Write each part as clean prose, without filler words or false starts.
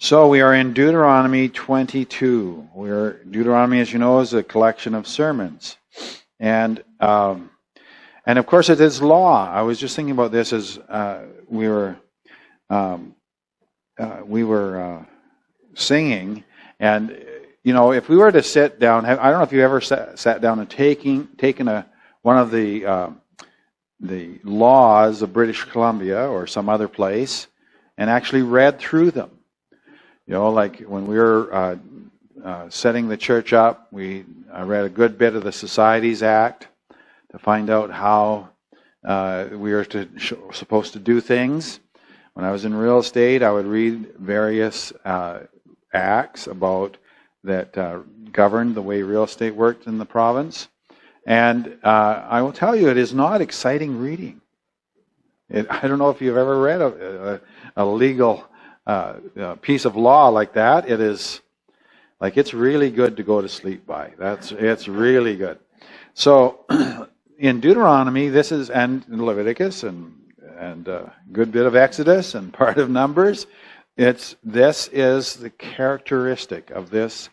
So we are in Deuteronomy 22. Deuteronomy, as you know, is a collection of sermons, and of course it is law. I was just thinking about this as we were singing, and if we were to sit down, I don't know if you ever sat down and taken one of the laws of British Columbia or some other place and actually read through them. Like when we were setting the church up, I read a good bit of the Societies Act to find out how we were supposed to do things. When I was in real estate, I would read various acts about that governed the way real estate worked in the province. And I will tell you, it is not exciting reading. I don't know if you've ever read a legal piece of law like that. It is like, it's really good to go to sleep by. It's really good. So in Deuteronomy, and Leviticus and a good bit of Exodus and part of Numbers, this is the characteristic of this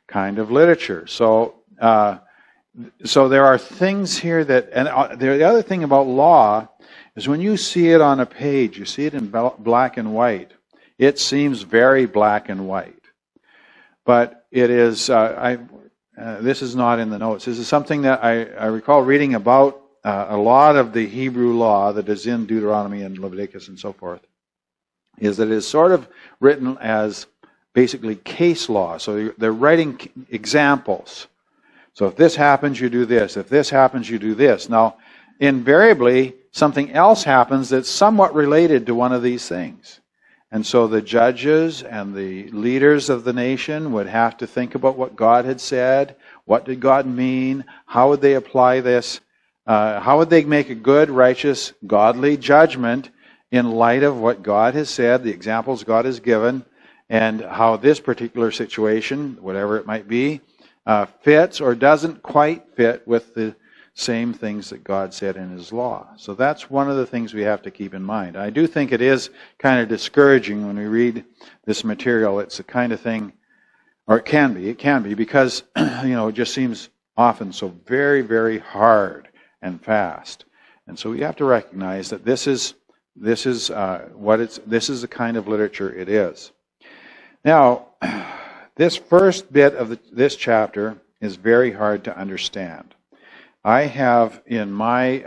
kind of literature. So there are things here and the other thing about law is when you see it on a page, you see it in black and white. It seems very black and white. But it is, this is not in the notes. This is something that I recall reading about a lot of the Hebrew law that is in Deuteronomy and Leviticus and so forth, is that it is sort of written as basically case law. So they're writing examples. So if this happens, you do this. If this happens, you do this. Now, invariably, something else happens that's somewhat related to one of these things. And so the judges and the leaders of the nation would have to think about what God had said. What did God mean? How would they apply this? How would they make a good, righteous, godly judgment in light of what God has said, the examples God has given, and how this particular situation, whatever it might be, fits or doesn't quite fit with the same things that God said in His law. So that's one of the things we have to keep in mind. I do think it is kind of discouraging when we read this material. It's the kind of thing, or it can be because, it just seems often so very, very hard and fast. And so we have to recognize that this is the kind of literature it is. Now, this first bit of this chapter is very hard to understand. I have in my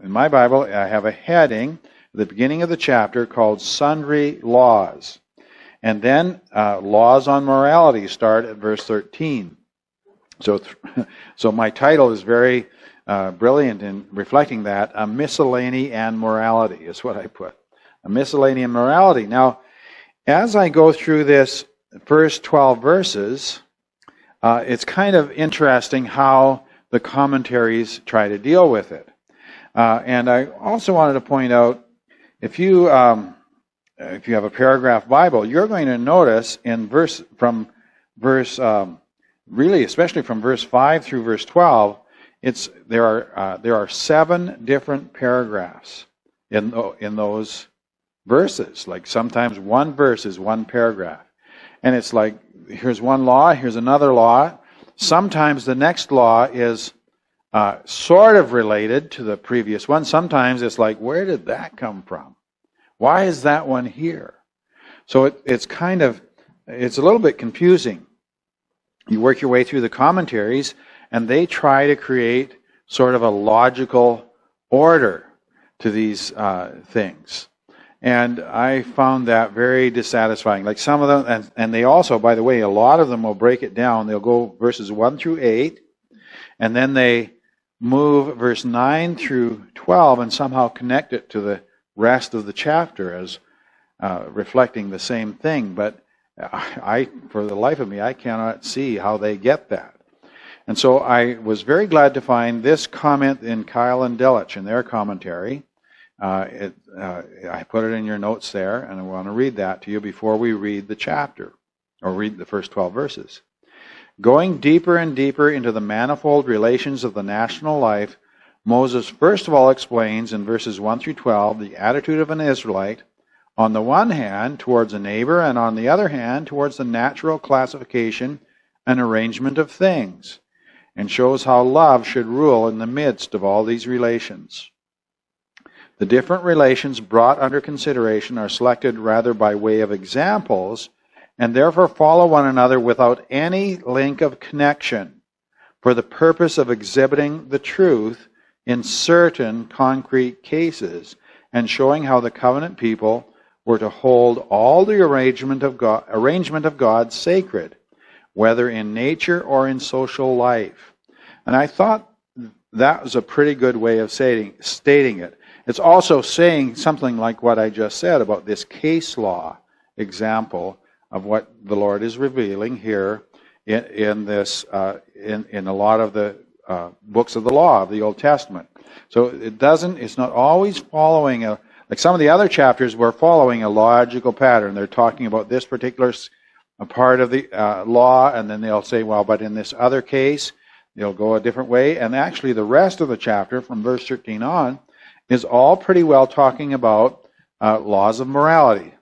Bible, I have a heading at the beginning of the chapter called Sundry Laws. And then laws on morality start at verse 13. So my title is very brilliant in reflecting that. A miscellany and morality is what I put. A miscellany and morality. Now, as I go through this first 12 verses, it's kind of interesting how the commentaries try to deal with it. And I also wanted to point out, if you have a paragraph Bible, you're going to notice especially from verse 5 through verse 12, there are 7 different paragraphs in those verses. Like sometimes one verse is one paragraph. And it's like, here's one law, here's another law. Sometimes the next law is sort of related to the previous one. Sometimes it's like, where did that come from? Why is that one here? So it's a little bit confusing. You work your way through the commentaries, and they try to create sort of a logical order to these things. And I found that very dissatisfying. Like some of them, and they also, by the way, a lot of them will break it down. They'll go verses 1 through 8, and then they move verse 9 through 12 and somehow connect it to the rest of the chapter as reflecting the same thing. But for the life of me, I cannot see how they get that. And so I was very glad to find this comment in Kyle and Delitzsch in their commentary. I put it in your notes there, and I want to read that to you before we read the chapter, or read the first 12 verses. Going deeper and deeper into the manifold relations of the national life, Moses first of all explains in verses 1 through 12 the attitude of an Israelite On the one hand, towards a neighbor, and on the other hand, towards the natural classification and arrangement of things, and shows how love should rule in the midst of all these relations. The different relations brought under consideration are selected rather by way of examples, and therefore follow one another without any link of connection, for the purpose of exhibiting the truth in certain concrete cases, and showing how the covenant people were to hold all the arrangement of God sacred, whether in nature or in social life. And I thought that was a pretty good way of stating it. It's also saying something like what I just said about this case law example of what the Lord is revealing here in a lot of the books of the law of the Old Testament. So it's not always following like some of the other chapters were following a logical pattern. They're talking about this particular part of the law, and then they'll say, well, but in this other case, they'll go a different way. And actually the rest of the chapter, from verse 13 on, is all pretty well talking about laws of morality,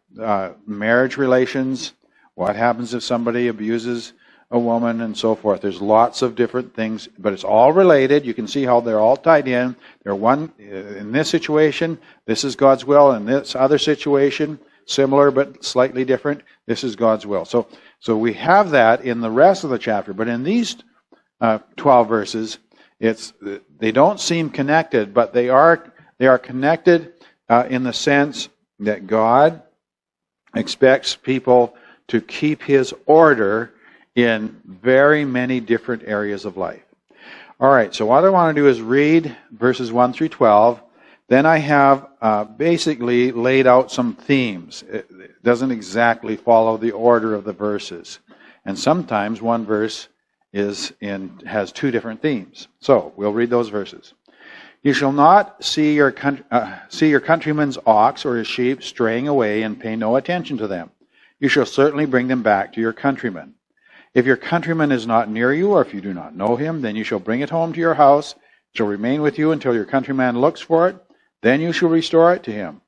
marriage relations, what happens if somebody abuses a woman, and so forth. There's lots of different things, but it's all related. You can see how they're all tied in. They're one in this situation, this is God's will. In this other situation, similar but slightly different, this is God's will. So we have that in the rest of the chapter, but in these 12 verses, they don't seem connected, but they are connected in the sense that God expects people to keep His order in very many different areas of life. All right, so what I want to do is read verses 1 through 12. Then I have basically laid out some themes. It doesn't exactly follow the order of the verses. And sometimes one verse has two different themes. So we'll read those verses. You shall not see your countryman's ox or his sheep straying away and pay no attention to them. You shall certainly bring them back to your countryman. If your countryman is not near you, or if you do not know him, then you shall bring it home to your house. It shall remain with you until your countryman looks for it. Then you shall restore it to him.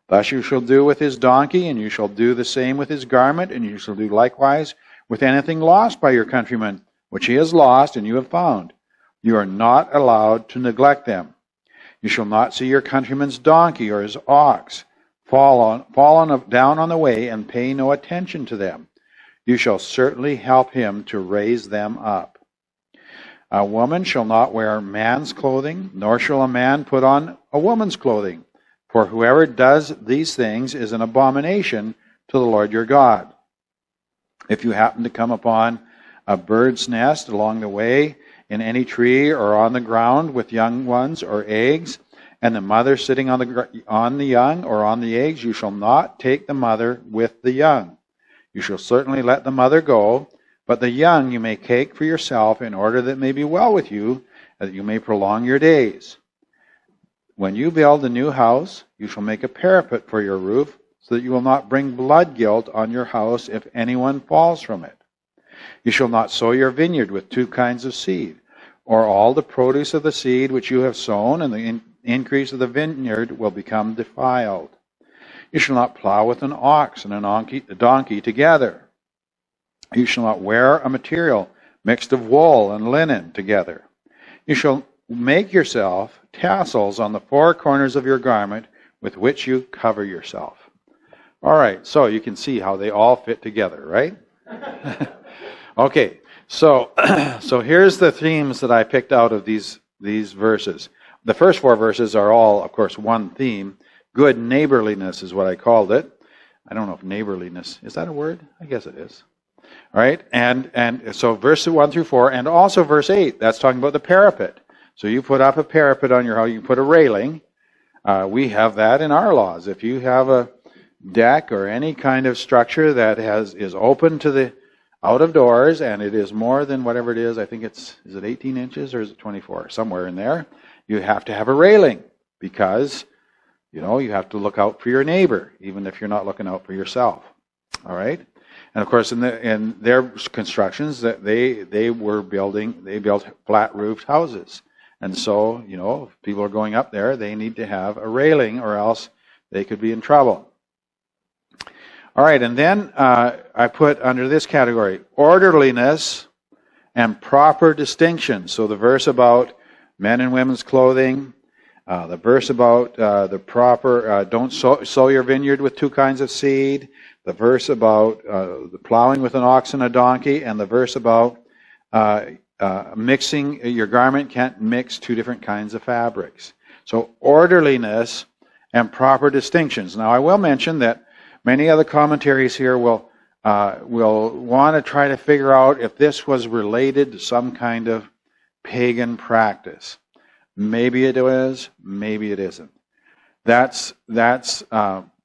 Thus you shall do with his donkey, and you shall do the same with his garment, and you shall do likewise with anything lost by your countryman, which he has lost and you have found. You are not allowed to neglect them. You shall not see your countryman's donkey or his ox fall down on the way and pay no attention to them. You shall certainly help him to raise them up. A woman shall not wear man's clothing, nor shall a man put on a woman's clothing. For whoever does these things is an abomination to the Lord your God. If you happen to come upon a bird's nest along the way, in any tree or on the ground with young ones or eggs, and the mother sitting on the young or on the eggs, you shall not take the mother with the young. You shall certainly let the mother go, but the young you may take for yourself, in order that it may be well with you, that you may prolong your days. When you build a new house, you shall make a parapet for your roof, so that you will not bring blood guilt on your house if anyone falls from it. You shall not sow your vineyard with two kinds of seed, or all the produce of the seed which you have sown, and the increase of the vineyard will become defiled. You shall not plow with an ox and a donkey together. You shall not wear a material mixed of wool and linen together. You shall make yourself tassels on the four corners of your garment with which you cover yourself. All right, so you can see how they all fit together, right? Okay, so here's the themes that I picked out of these verses. The first four verses are all, of course, one theme. Good neighborliness is what I called it. I don't know if neighborliness, is that a word? I guess it is. All right, and so verse 1 through 4, and also verse 8, that's talking about the parapet. So you put up a parapet on your house, you put a railing. We have that in our laws. If you have a deck or any kind of structure that is open to the out of doors, and it is more than whatever it is, I think is it 18 inches or is it 24? Somewhere in there. You have to have a railing because, you have to look out for your neighbor, even if you're not looking out for yourself. All right? And of course, in their constructions, that they built flat roofed houses. And so, if people are going up there, they need to have a railing or else they could be in trouble. All right, and then I put under this category orderliness and proper distinction. So the verse about men and women's clothing, the verse about the proper, don't sow your vineyard with two kinds of seed, the verse about the plowing with an ox and a donkey, and the verse about mixing, your garment can't mix two different kinds of fabrics. So orderliness and proper distinctions. Now I will mention that many other commentaries here will want to try to figure out if this was related to some kind of pagan practice. Maybe it is, maybe it isn't. That's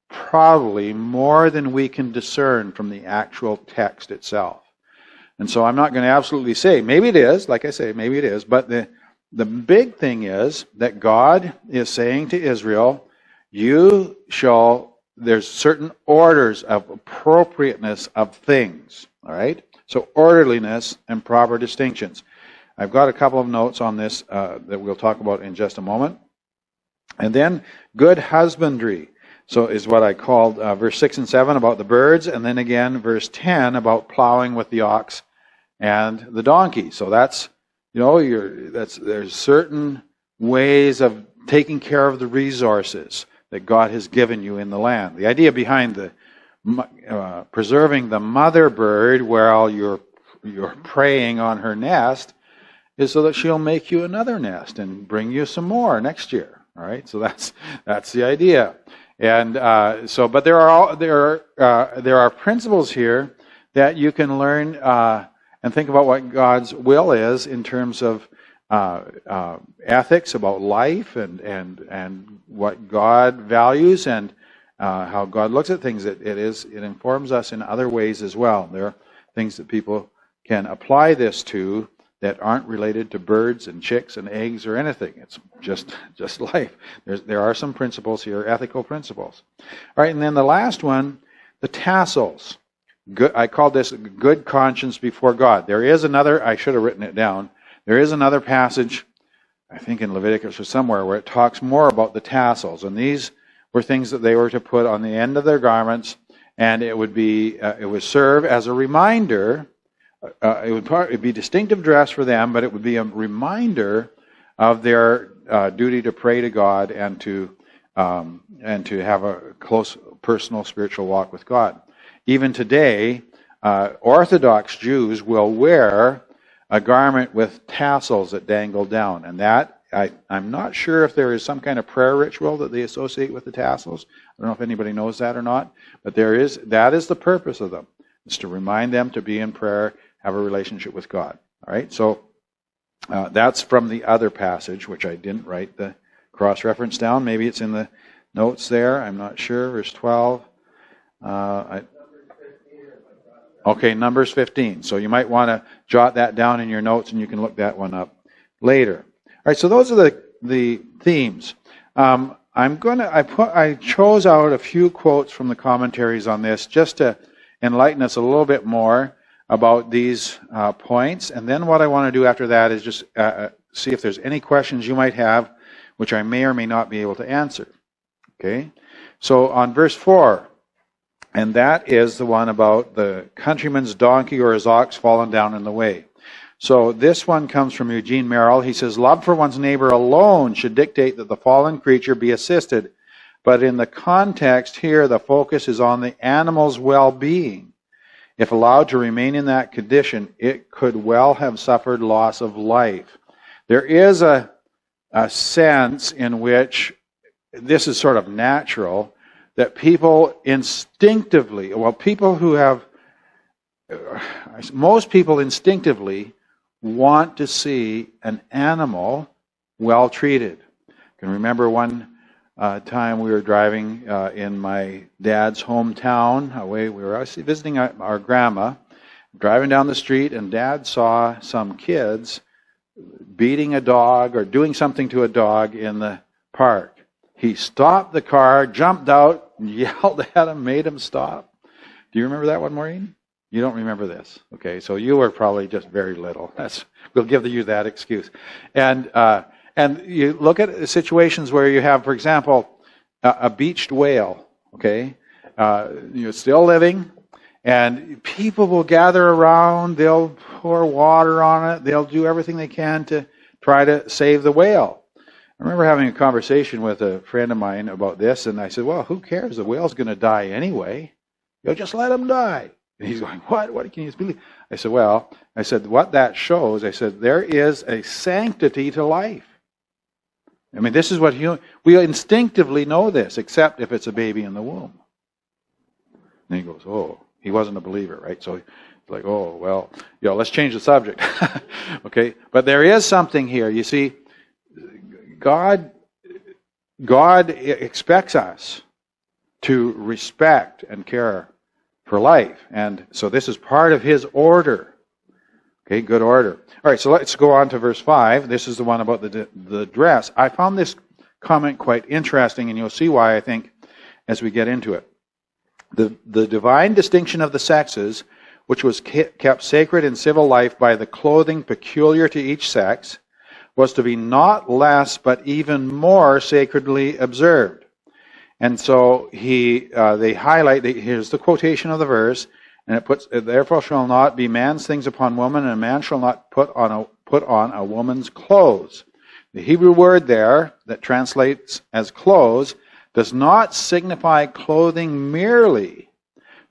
probably more than we can discern from the actual text itself. And so I'm not going to absolutely say, maybe it is, like I say, maybe it is, but the big thing is that God is saying to Israel, there's certain orders of appropriateness of things, all right? So orderliness and proper distinctions. I've got a couple of notes on this that we'll talk about in just a moment. And then good husbandry. So is what I called verse 6 and 7 about the birds, and then again verse 10 about plowing with the ox and the donkey. So that's, there's certain ways of taking care of the resources that God has given you in the land. The idea behind the preserving the mother bird while you're preying on her nest is so that she'll make you another nest and bring you some more next year. All right, so that's the idea. And but there are principles here that you can learn and think about what God's will is in terms of ethics about life and what God values and how God looks at things. It informs us in other ways as well. There are things that people can apply this to that aren't related to birds and chicks and eggs or anything. It's just life. There are some principles here, ethical principles. All right, and then the last one, the tassels. I called this good conscience before God. There is another, I should have written it down. There is another passage, I think in Leviticus or somewhere, where it talks more about the tassels. And these were things that they were to put on the end of their garments, and it would serve as a reminder. It would be distinctive dress for them, but it would be a reminder of their duty to pray to God and to have a close personal spiritual walk with God. Even today, Orthodox Jews will wear a garment with tassels that dangle down, and that I'm not sure if there is some kind of prayer ritual that they associate with the tassels. I don't know if anybody knows that or not, but that is the purpose of them. It's to remind them to be in prayer, have a relationship with God. All right, so that's from the other passage, which I didn't write the cross-reference down. Maybe it's in the notes there. I'm not sure. Verse 12. Okay, Numbers 15. So you might want to jot that down in your notes, and you can look that one up later. All right, so those are the themes. I chose out a few quotes from the commentaries on this just to enlighten us a little bit more about these points. And then what I want to do after that is just see if there's any questions you might have, which I may or may not be able to answer. Okay? So on verse 4, and that is the one about the countryman's donkey or his ox fallen down in the way. So this one comes from Eugene Merrill. He says, love for one's neighbor alone should dictate that the fallen creature be assisted. But in the context here, the focus is on the animal's well-being. If allowed to remain in that condition, it could well have suffered loss of life. There is a sense in which this is sort of natural, that people instinctively, most people instinctively want to see an animal well treated. I can remember one time we were driving in my dad's hometown. We were actually visiting our grandma, driving down the street, and Dad saw some kids beating a dog or doing something to a dog in the park. He stopped the car, jumped out, and yelled at him, made him stop. Do you remember that one, Maureen? You don't remember this. Okay, so you were probably just very little. We'll give you that excuse. And you look at situations where you have, for example, a beached whale, okay? still living. And people will gather around, they'll pour water on it, they'll do everything they can to try to save the whale. I remember having a conversation with a friend of mine about this, and I said, well, who cares? The whale's going to die anyway. Just let him die. And he's going, what? What can you believe? I said, what that shows, I said, there is a sanctity to life. I mean, this is what we instinctively know this, except if it's a baby in the womb. And he goes, oh, he wasn't a believer, right? So it's like, oh, well, let's change the subject. Okay, but there is something here. You see, God expects us to respect and care for life. And so this is part of his order. Okay, good order. All right, so let's go on to verse 5. This is the one about the dress. I found this comment quite interesting, and you'll see why, I think, as we get into it. The divine distinction of the sexes, which was kept sacred in civil life by the clothing peculiar to each sex, was to be not less but even more sacredly observed. And so they highlight, here's the quotation of the verse, and it puts, therefore shall not be man's things upon woman, and a man shall not put on a woman's clothes. The Hebrew word there that translates as clothes does not signify clothing merely,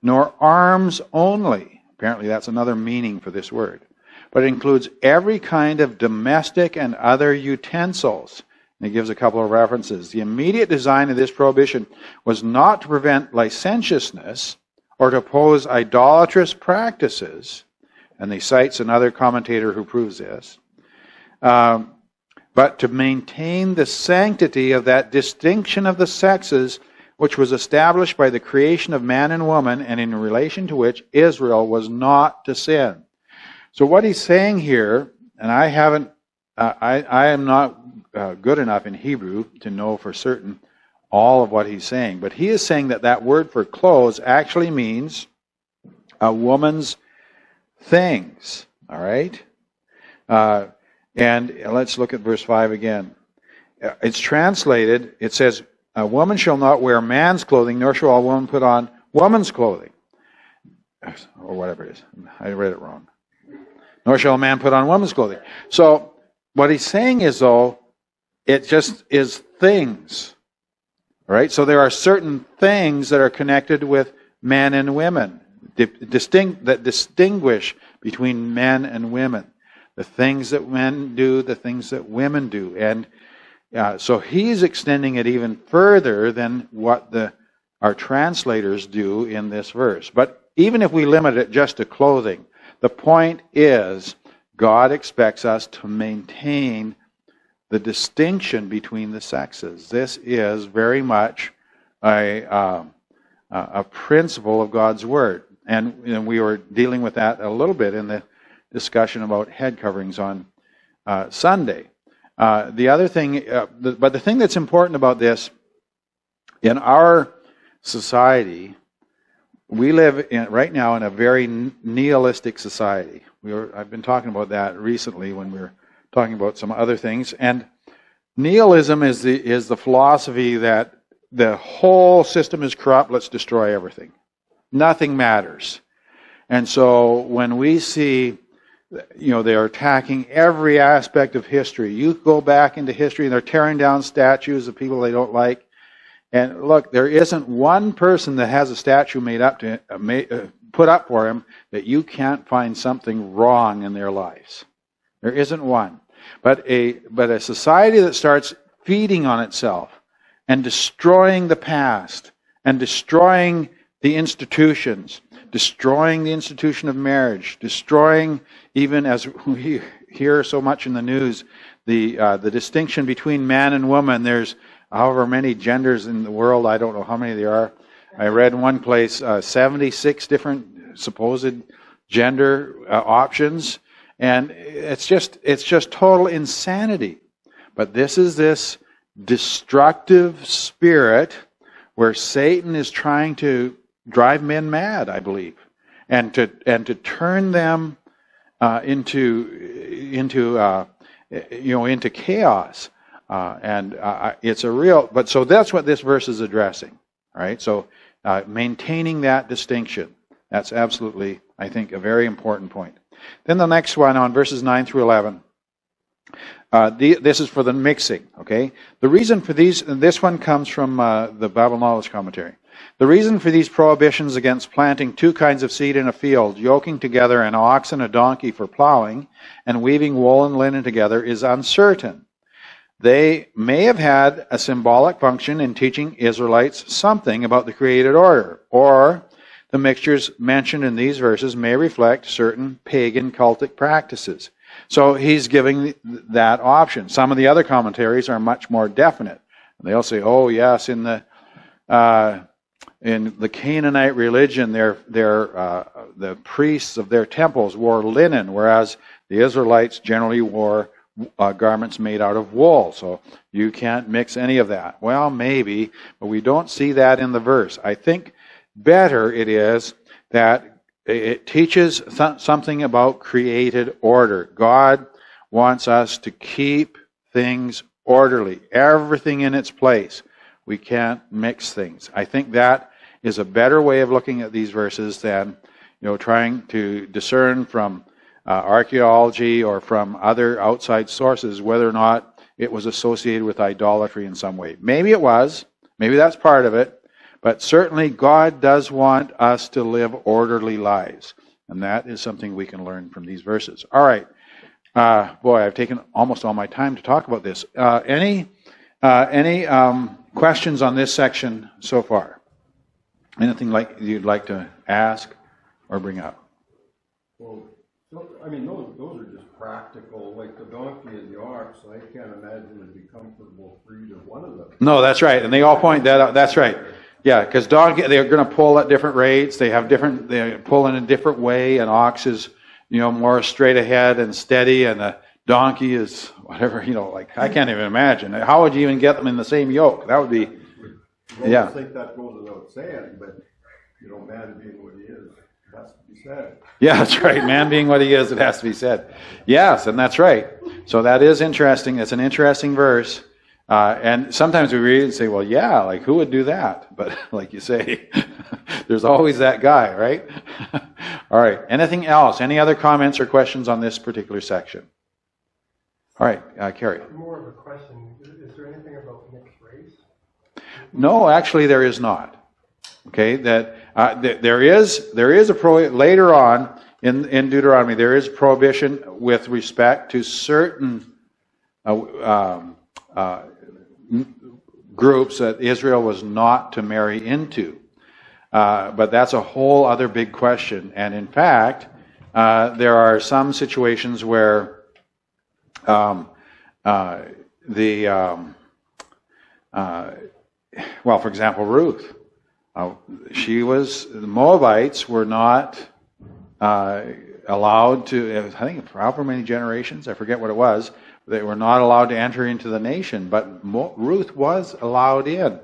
nor arms only. Apparently that's another meaning for this word. But it includes every kind of domestic and other utensils. And it gives a couple of references. The immediate design of this prohibition was not to prevent licentiousness or to oppose idolatrous practices. And he cites another commentator who proves this. But to maintain the sanctity of that distinction of the sexes which was established by the creation of man and woman, and in relation to which Israel was not to sin. So what he's saying here, and I am not good enough in Hebrew to know for certain all of what he's saying, but he is saying that word for clothes actually means a woman's things. All right? And let's look at verse 5 again. It's translated, it says, a woman shall not wear man's clothing, nor shall a woman put on woman's clothing. Or whatever it is. I read it wrong. Nor shall a man put on woman's clothing. So what he's saying is, though, it just is things. Right? So there are certain things that are connected with men and women, that distinguish between men and women. The things that men do, the things that women do. And so he's extending it even further than what our translators do in this verse. But even if we limit it just to clothing, the point is God expects us to maintain the distinction between the sexes. This is very much a principle of God's Word. And we were dealing with that a little bit in the discussion about head coverings on Sunday. The other thing, but the thing that's important about this, in our society, we live right now in a very nihilistic society. I've been talking about that recently when we were talking about some other things. And nihilism is the philosophy that the whole system is corrupt, let's destroy everything. Nothing matters. And so when we see, they're attacking every aspect of history. You go back into history and they're tearing down statues of people they don't like. And look, there isn't one person that has a statue put up for him that you can't find something wrong in their lives. There isn't one. But a society that starts feeding on itself and destroying the past and destroying the institutions, destroying the institution of marriage, destroying, even as we hear so much in the news, the distinction between man and woman. There's however many genders in the world, I don't know how many there are. I read in one place 76 different supposed gender options, and it's just total insanity. But this is this destructive spirit where Satan is trying to drive men mad, I believe, and to turn them into chaos. And it's a real. But so that's what this verse is addressing. All right. So maintaining that distinction. That's absolutely, I think, a very important point. Then the next one on verses 9 through 11. This is for the mixing, okay? The reason for this one comes from the Bible Knowledge Commentary. The reason for these prohibitions against planting two kinds of seed in a field, yoking together an ox and a donkey for plowing, and weaving wool and linen together is uncertain. They may have had a symbolic function in teaching Israelites something about the created order, or the mixtures mentioned in these verses may reflect certain pagan cultic practices. So he's giving that option. Some of the other commentaries are much more definite. They'll say, oh yes, in the Canaanite religion, the priests of their temples wore linen, whereas the Israelites generally wore garments made out of wool. So you can't mix any of that. Well, maybe, but we don't see that in the verse. I think better it is that it teaches something about created order. God wants us to keep things orderly, everything in its place. We can't mix things. I think that is a better way of looking at these verses than trying to discern from archaeology or from other outside sources whether or not it was associated with idolatry in some way. Maybe it was. Maybe that's part of it. But certainly God does want us to live orderly lives. And that is something we can learn from these verses. All right. Boy, I've taken almost all my time to talk about this. Any questions on this section so far? Anything you'd like to ask or bring up? Well, those are just practical, like the donkey and the ox. I can't imagine it'd be comfortable for either one of them. No, that's right. And they all point that out. That's right. Yeah, because donkey, they're going to pull at different rates. They pull in a different way. An ox is, more straight ahead and steady, and a donkey is whatever, I can't even imagine. How would you even get them in the same yoke? That would be, I think that goes without saying, but, man being what he is, it has to be said. Yeah, that's right. Man being what he is, it has to be said. Yes, and that's right. So that is interesting. It's an interesting verse. And sometimes we read it and say, well, yeah, who would do that? But like you say, there's always that guy, right? All right. Anything else? Any other comments or questions on this particular section? All right, Carrie. More of a question. Is there anything about mixed race? No, actually there is not. Okay, there is a later on in Deuteronomy, there is prohibition with respect to certain groups that Israel was not to marry into. But that's a whole other big question. And in fact, there are some situations where for example, Ruth. The Moabites were not allowed to, I think for however many generations, I forget what it was, they were not allowed to enter into the nation, but Ruth was allowed in.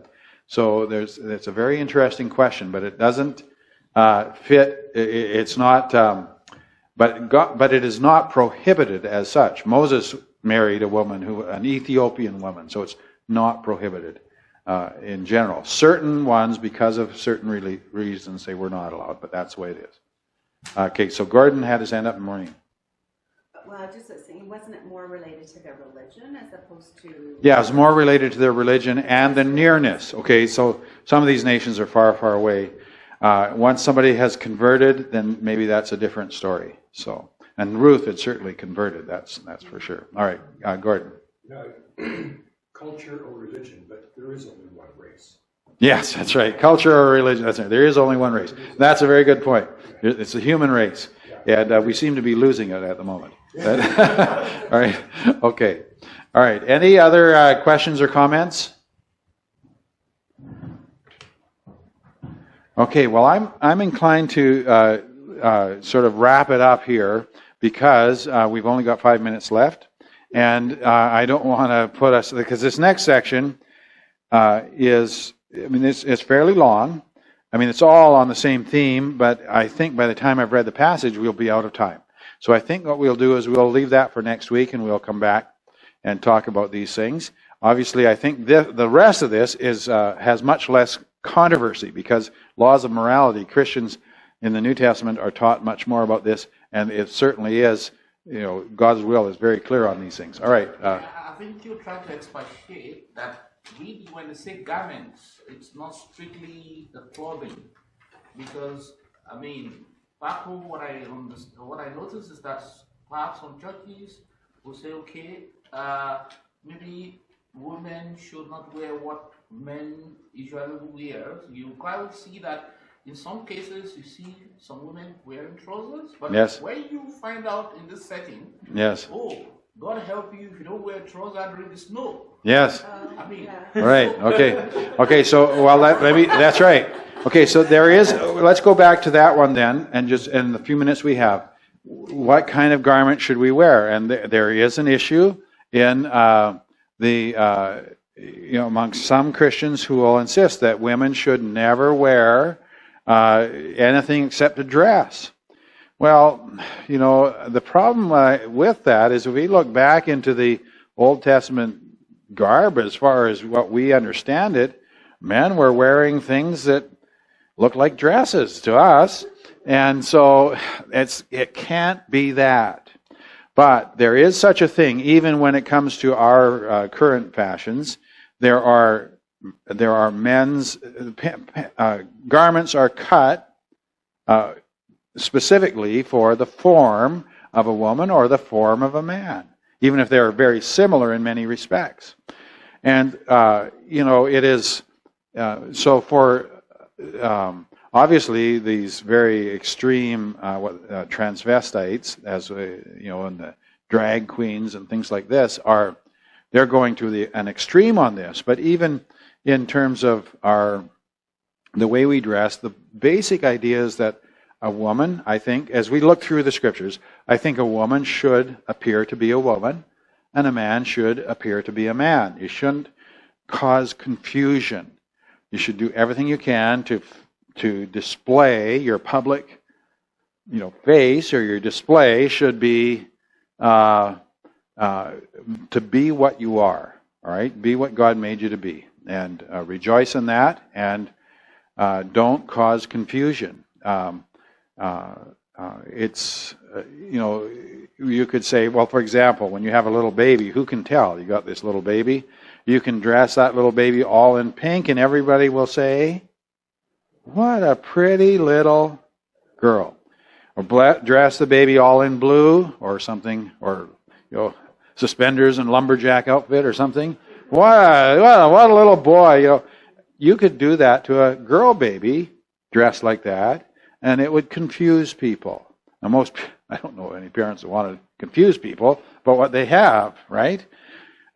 So it's a very interesting question, but it doesn't fit. It's not, but it is not prohibited as such. Moses married an Ethiopian woman, so it's not prohibited in general. Certain ones, because of certain reasons, they were not allowed, but that's the way it is. Okay, so Gordon had his hand up in the morning. Well, just saying, wasn't it more related to their religion as opposed to... Yeah, it's more related to their religion and the nearness. Okay, so some of these nations are far, far away. Once somebody has converted, then maybe that's a different story. So, and Ruth had certainly converted, that's for sure. All right, Gordon. Culture or religion, but there is only one race. Yes, that's right. Culture or religion, that's right. There is only one race. That's a very good point. It's the human race. And we seem to be losing it at the moment. All right. Okay. All right. Any other questions or comments? Okay. Well, I'm inclined to sort of wrap it up here because we've only got 5 minutes left, and I don't want to put us because this next section it's fairly long. It's all on the same theme, but I think by the time I've read the passage, we'll be out of time. So I think what we'll do is we'll leave that for next week, and we'll come back and talk about these things. Obviously, I think the rest of this has much less controversy, because laws of morality, Christians in the New Testament are taught much more about this, and it certainly is, God's will is very clear on these things. All right. I think you're trying to expatiate that really when they say garments, it's not strictly the clothing, because back home what I notice is that perhaps some churches will say, okay, maybe women should not wear what men usually wear. You quite see that in some cases you see some women wearing trousers, but yes. when you find out in this setting, yes. oh, God help you if you don't wear trousers during the snow. Yes. Yeah. Right. Okay. Okay. So, that's right. Okay. So there is. Let's go back to that one then, and just in the few minutes we have, what kind of garment should we wear? And there is an issue in amongst some Christians who will insist that women should never wear anything except a dress. Well, the problem with that is if we look back into the Old Testament garb as far as what we understand it, men were wearing things that look like dresses to us. And so it can't be that. But there is such a thing, even when it comes to our current fashions. There are men's garments are cut specifically for the form of a woman or the form of a man, even if they are very similar in many respects. And it is so for obviously these very extreme transvestites, as and the drag queens and things like this they're going to an extreme on this. But even in terms of the way we dress, the basic idea is that a woman, I think, as we look through the scriptures, I think a woman should appear to be a woman, and a man should appear to be a man. You shouldn't cause confusion. You should do everything you can to display your public, face, or your display should be to be what you are. All right, be what God made you to be, and rejoice in that, and don't cause confusion. It's you could say, well, for example, when you have a little baby, who can tell you got this little baby? You can dress that little baby all in pink, and everybody will say, "What a pretty little girl." Or dress the baby all in blue, or something, or suspenders and lumberjack outfit, or something. What a little boy! You could do that to a girl baby dressed like that, and it would confuse people. Now, I don't know any parents that want to confuse people, but what they have, right?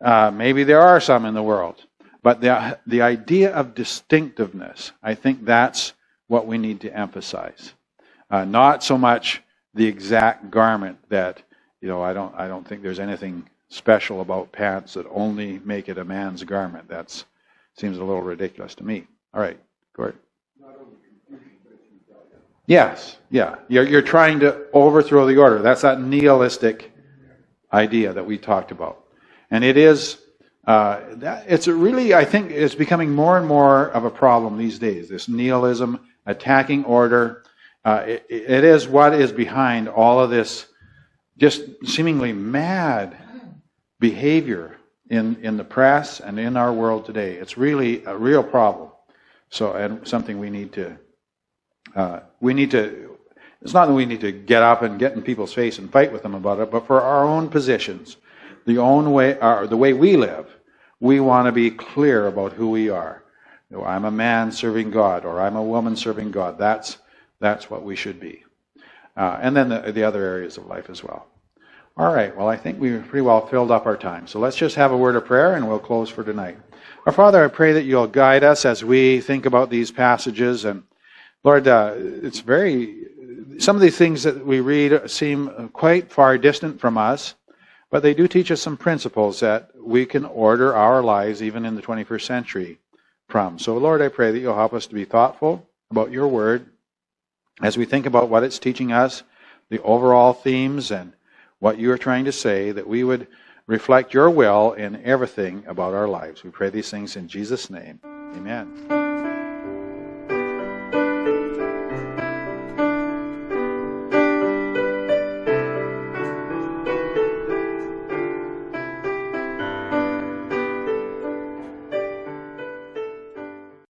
Maybe there are some in the world. But the idea of distinctiveness, I think that's what we need to emphasize. Not so much the exact garment that, I don't think there's anything special about pants that only make it a man's garment. That seems a little ridiculous to me. All right, Gord. Yes, yeah. You're trying to overthrow the order. That's that nihilistic idea that we talked about. And it is, it's really, I think it's becoming more and more of a problem these days, this nihilism, attacking order. It is what is behind all of this just seemingly mad behavior in the press and in our world today. It's really a real problem. So, and something we need to, it's not that we need to get up and get in people's face and fight with them about it, but for our own positions, the way we live, we want to be clear about who we are. I'm a man serving God, or I'm a woman serving God. That's what we should be. And then the other areas of life as well. All right, well, I think we've pretty well filled up our time. So let's just have a word of prayer and we'll close for tonight. Our Father, I pray that you'll guide us as we think about these passages. And Lord, some of these things that we read seem quite far distant from us, but they do teach us some principles that we can order our lives even in the 21st century from. So Lord, I pray that you'll help us to be thoughtful about your word as we think about what it's teaching us, the overall themes, and what you are trying to say, that we would reflect your will in everything about our lives. We pray these things in Jesus' name. Amen.